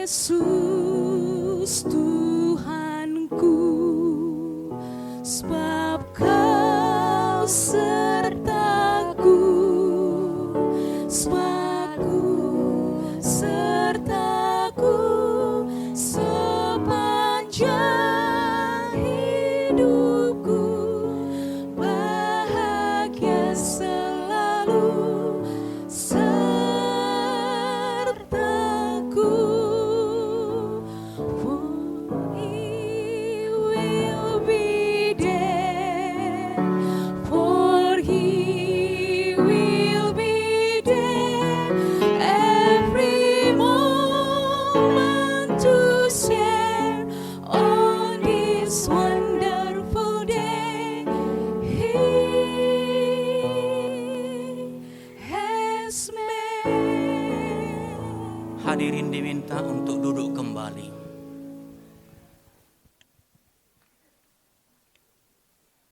Yesus Tuhanku, sebab Kau sertaku, sebab Kau sertaku sepanjang hidupku, bahagia selalu sertaku. For He will be there, for He will be there every moment to share on this wonderful day He has made. Hadirin diminta untuk duduk kembali.